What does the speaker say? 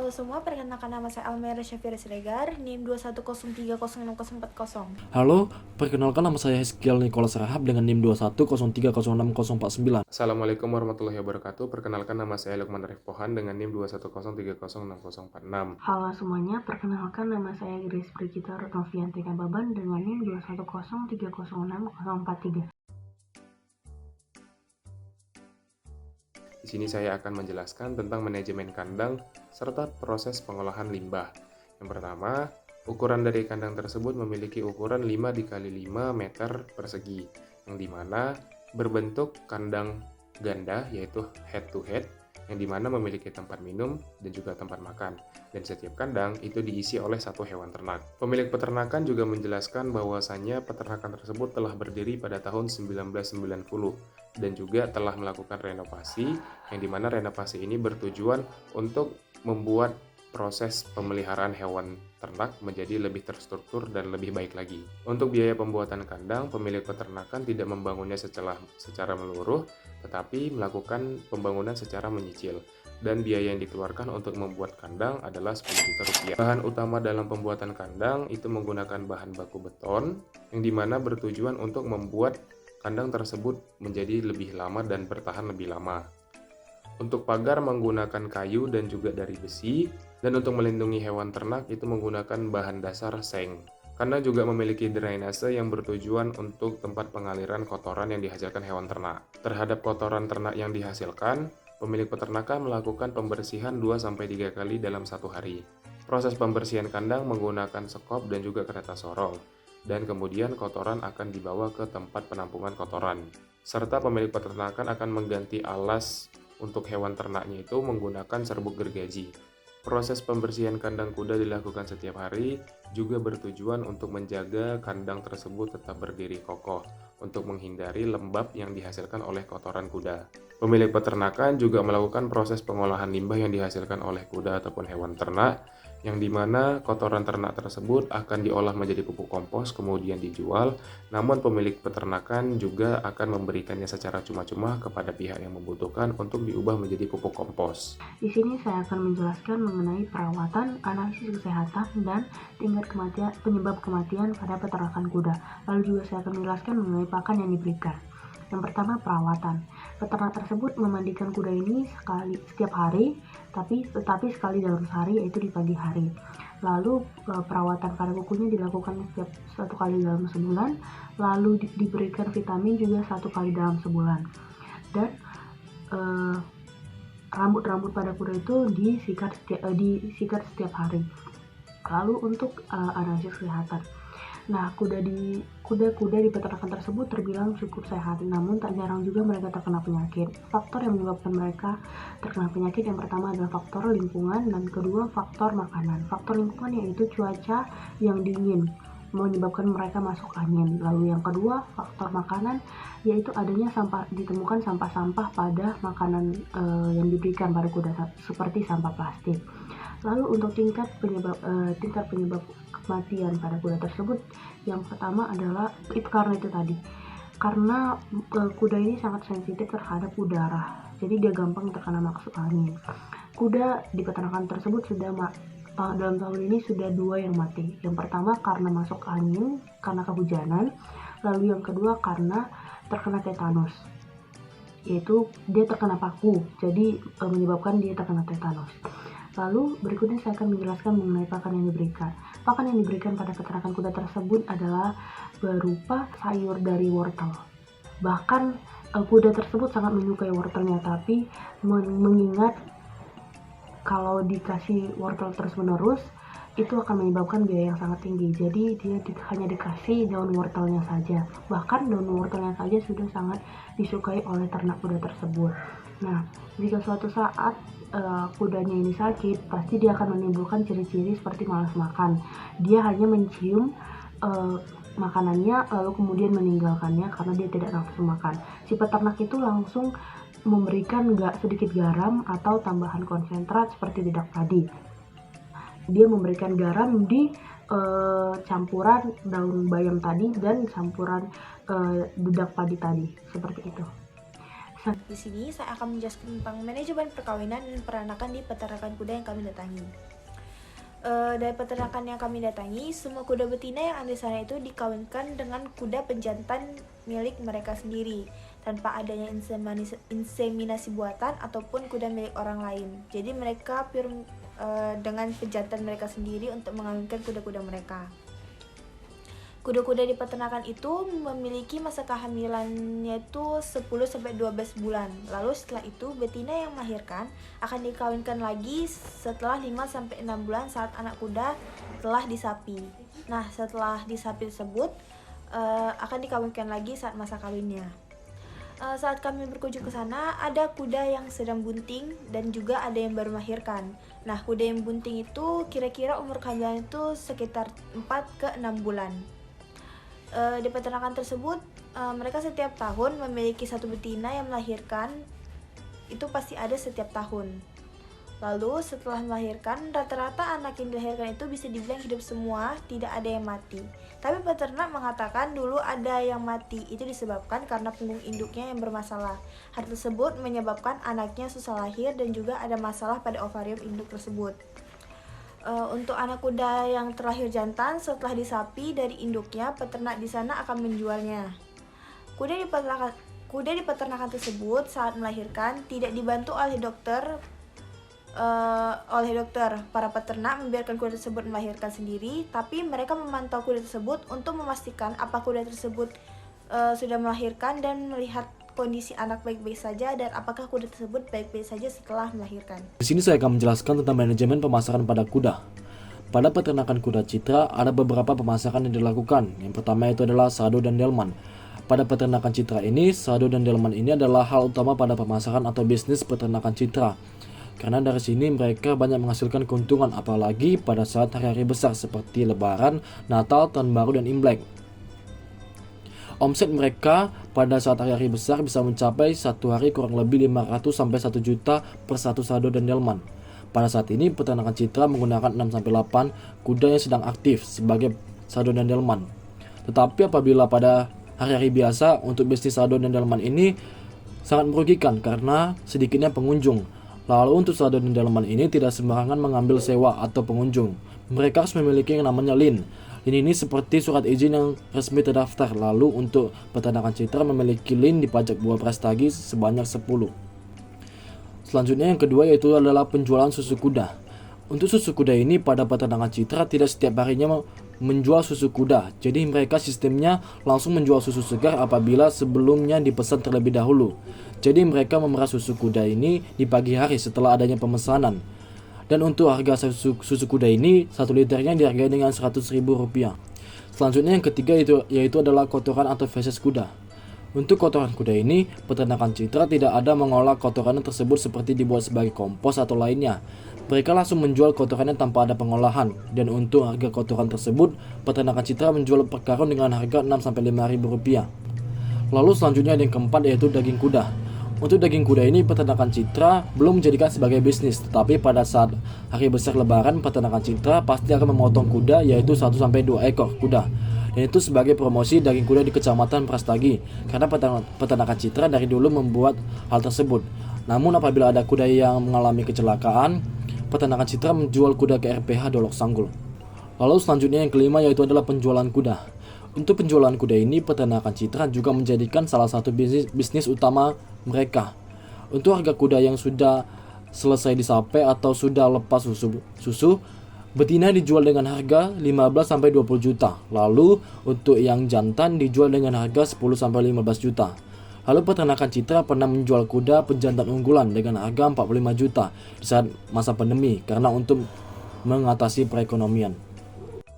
Halo semua, perkenalkan nama saya Almera Syafira Siregar, NIM 210306040. Halo, perkenalkan nama saya Hezkiel Nicholas Rahab dengan NIM 210306049. Assalamualaikum warahmatullahi wabarakatuh. Perkenalkan nama saya Lukman Arif Pohan dengan NIM 210306046. Halo semuanya, perkenalkan nama saya Grace Brigita Rutnovianti Kababan dengan NIM 210306043. Di sini saya akan menjelaskan tentang manajemen kandang serta proses pengolahan limbah. Yang pertama, ukuran dari kandang tersebut memiliki ukuran 5 x 5 meter persegi, yang dimana berbentuk kandang ganda yaitu head to head, yang dimana memiliki tempat minum dan juga tempat makan, dan setiap kandang itu diisi oleh satu hewan ternak. Pemilik peternakan juga menjelaskan bahwasannya peternakan tersebut telah berdiri pada tahun 1990 dan juga telah melakukan renovasi, yang dimana renovasi ini bertujuan untuk membuat proses pemeliharaan hewan ternak menjadi lebih terstruktur dan lebih baik lagi. Untuk biaya pembuatan kandang, pemilik peternakan tidak membangunnya secara menyeluruh, tetapi melakukan pembangunan secara menyicil. Dan biaya yang dikeluarkan untuk membuat kandang adalah 10 juta rupiah. Bahan utama dalam pembuatan kandang itu menggunakan bahan baku beton, yang dimana bertujuan untuk membuat kandang tersebut menjadi lebih lama dan bertahan lebih lama. Untuk pagar menggunakan kayu dan juga dari besi, dan untuk melindungi hewan ternak itu menggunakan bahan dasar seng. Kandang juga memiliki drainase yang bertujuan untuk tempat pengaliran kotoran yang dihasilkan hewan ternak. Terhadap kotoran ternak yang dihasilkan, pemilik peternakan melakukan pembersihan 2-3 kali dalam satu hari. Proses pembersihan kandang menggunakan sekop dan juga kereta sorong, dan kemudian kotoran akan dibawa ke tempat penampungan kotoran. Serta pemilik peternakan akan mengganti alas untuk hewan ternaknya itu menggunakan serbuk gergaji. Proses pembersihan kandang kuda dilakukan setiap hari, juga bertujuan untuk menjaga kandang tersebut tetap berdiri kokoh, untuk menghindari lembab yang dihasilkan oleh kotoran kuda. Pemilik peternakan juga melakukan proses pengolahan limbah yang dihasilkan oleh kuda ataupun hewan ternak, yang dimana kotoran ternak tersebut akan diolah menjadi pupuk kompos kemudian dijual, namun pemilik peternakan juga akan memberikannya secara cuma-cuma kepada pihak yang membutuhkan untuk diubah menjadi pupuk kompos. Di sini saya akan menjelaskan mengenai perawatan, analisis kesehatan, dan tingkat penyebab kematian pada peternakan kuda. Lalu juga saya akan menjelaskan mengenai pakan yang diberikan. Yang pertama, perawatan. Peternak tersebut memandikan kuda ini setiap hari, tetapi sekali dalam sehari, yaitu di pagi hari. Lalu perawatan pada kukunya dilakukan setiap 1 kali dalam sebulan, lalu diberikan vitamin juga 1 kali dalam sebulan. Dan rambut-rambut pada kuda itu disikat setiap hari. Lalu untuk analisis kesehatan. Nah, kuda di peternakan tersebut terbilang cukup sehat, namun tak jarang juga mereka terkena penyakit. Faktor yang menyebabkan mereka terkena penyakit yang pertama adalah faktor lingkungan, dan kedua faktor makanan. Faktor lingkungan yaitu cuaca yang dingin menyebabkan mereka masuk angin. Lalu yang kedua, faktor makanan, yaitu ditemukan sampah-sampah pada makanan yang diberikan pada kuda, seperti sampah plastik. Lalu untuk tingkat penyebab kematian pada kuda tersebut, yang pertama adalah karena kuda ini sangat sensitif terhadap udara, jadi dia gampang terkena masuk angin. Kuda di peternakan tersebut dalam tahun ini sudah 2 yang mati. Yang pertama karena masuk angin, karena kehujanan. Lalu yang kedua karena terkena tetanus, yaitu dia terkena paku, jadi menyebabkan dia terkena tetanus. Lalu berikutnya saya akan menjelaskan mengenai pakan yang diberikan. Pakan yang diberikan pada peternakan kuda tersebut adalah berupa sayur dari wortel. Bahkan kuda tersebut sangat menyukai wortelnya, tapi mengingat kalau dikasih wortel terus-menerus itu akan menyebabkan biaya yang sangat tinggi. Jadi dia hanya dikasih daun wortelnya saja. Bahkan daun wortelnya saja sudah sangat disukai oleh ternak kuda tersebut. Nah, jika suatu saat kudanya ini sakit, pasti dia akan menimbulkan ciri-ciri seperti malas makan. Dia hanya mencium makanannya lalu kemudian meninggalkannya karena dia tidak nafsu makan. Si peternak itu langsung memberikan sedikit garam atau tambahan konsentrat seperti dedak padi. Dia memberikan garam di campuran daun bayam tadi dan campuran dedak padi tadi, seperti itu. Di sini saya akan menjelaskan tentang manajemen perkawinan dan peranakan di peternakan kuda yang kami datangi. Dari peternakan yang kami datangi, semua kuda betina yang ada di sana itu dikawinkan dengan kuda pejantan milik mereka sendiri, tanpa adanya inseminasi buatan ataupun kuda milik orang lain. Jadi mereka dengan pejantan mereka sendiri untuk mengawinkan kuda-kuda mereka. Kuda-kuda di peternakan itu memiliki masa kehamilannya itu 10-12 bulan. Lalu setelah itu betina yang melahirkan akan dikawinkan lagi setelah 5-6 bulan saat anak kuda telah disapi. Nah, setelah disapi tersebut akan dikawinkan lagi saat masa kawinnya. Saat kami berkunjung ke sana, ada kuda yang sedang bunting dan juga ada yang baru melahirkan. Nah, kuda yang bunting itu kira-kira umur kehamilan itu sekitar 4-6 bulan. Di peternakan tersebut, mereka setiap tahun memiliki satu betina yang melahirkan, itu pasti ada setiap tahun. Lalu setelah melahirkan, rata-rata anak yang dilahirkan itu bisa dibilang hidup semua, tidak ada yang mati. Tapi peternak mengatakan dulu ada yang mati, itu disebabkan karena punggung induknya yang bermasalah. Hal tersebut menyebabkan anaknya susah lahir dan juga ada masalah pada ovarium induk tersebut. Untuk anak kuda yang terlahir jantan setelah disapi dari induknya, peternak di sana akan menjualnya. Kuda di peternakan tersebut saat melahirkan tidak dibantu oleh dokter. Para peternak membiarkan kuda tersebut melahirkan sendiri, tapi mereka memantau kuda tersebut untuk memastikan apa kuda tersebut sudah melahirkan dan melihat kondisi anak baik-baik saja dan apakah kuda tersebut baik-baik saja setelah melahirkan. Di sini saya akan menjelaskan tentang manajemen pemasaran pada kuda. Pada peternakan kuda Citra ada beberapa pemasaran yang dilakukan. Yang pertama itu adalah sado dan delman. Pada peternakan Citra ini, sado dan delman ini adalah hal utama pada pemasaran atau bisnis peternakan Citra. Karena dari sini mereka banyak menghasilkan keuntungan, apalagi pada saat hari-hari besar seperti Lebaran, Natal, Tahun Baru, dan Imlek. Omset mereka pada saat hari-hari besar bisa mencapai satu hari kurang lebih 500-1 juta per satu sado dan delman. Pada saat ini peternakan Citra menggunakan 6-8 kuda yang sedang aktif sebagai sado dan delman. Tetapi apabila pada hari-hari biasa untuk bisnis sado dan delman ini sangat merugikan karena sedikitnya pengunjung. Lalu untuk sado dan delman ini tidak sembarangan mengambil sewa atau pengunjung. Mereka harus memiliki yang namanya LIN. Ini seperti surat izin yang resmi terdaftar. Lalu untuk peternakan Citra memiliki LIN di pajak buah prestagi sebanyak 10. Selanjutnya yang kedua yaitu adalah penjualan susu kuda. Untuk susu kuda ini pada peternakan Citra tidak setiap harinya menjual susu kuda. Jadi mereka sistemnya langsung menjual susu segar apabila sebelumnya dipesan terlebih dahulu. Jadi mereka memerah susu kuda ini di pagi hari setelah adanya pemesanan. Dan untuk harga susu kuda ini 1 liternya dihargai dengan Rp100.000. Selanjutnya yang ketiga yaitu adalah kotoran atau feses kuda. Untuk kotoran kuda ini, peternakan Citra tidak ada mengolah kotoran tersebut seperti dibuat sebagai kompos atau lainnya. Mereka langsung menjual kotorannya tanpa ada pengolahan. Dan untuk harga kotoran tersebut, peternakan Citra menjual per karung dengan harga Rp6-5.000. Lalu selanjutnya yang keempat yaitu daging kuda. Untuk daging kuda ini peternakan Citra belum menjadikan sebagai bisnis, tetapi pada saat hari besar Lebaran peternakan Citra pasti akan memotong kuda yaitu 1-2 ekor kuda. Dan itu sebagai promosi daging kuda di Kecamatan Prastagi karena peternakan Citra dari dulu membuat hal tersebut. Namun apabila ada kuda yang mengalami kecelakaan, peternakan Citra menjual kuda ke RPH Dolok Sanggul. Lalu selanjutnya yang kelima yaitu adalah penjualan kuda. Untuk penjualan kuda ini, peternakan Citra juga menjadikan salah satu bisnis utama mereka. Untuk harga kuda yang sudah selesai disapai atau sudah lepas susu, betina dijual dengan harga 15-20 juta. Lalu untuk yang jantan dijual dengan harga 10-15 juta. Lalu peternakan Citra pernah menjual kuda pejantan unggulan dengan harga 45 juta di saat masa pandemi karena untuk mengatasi perekonomian.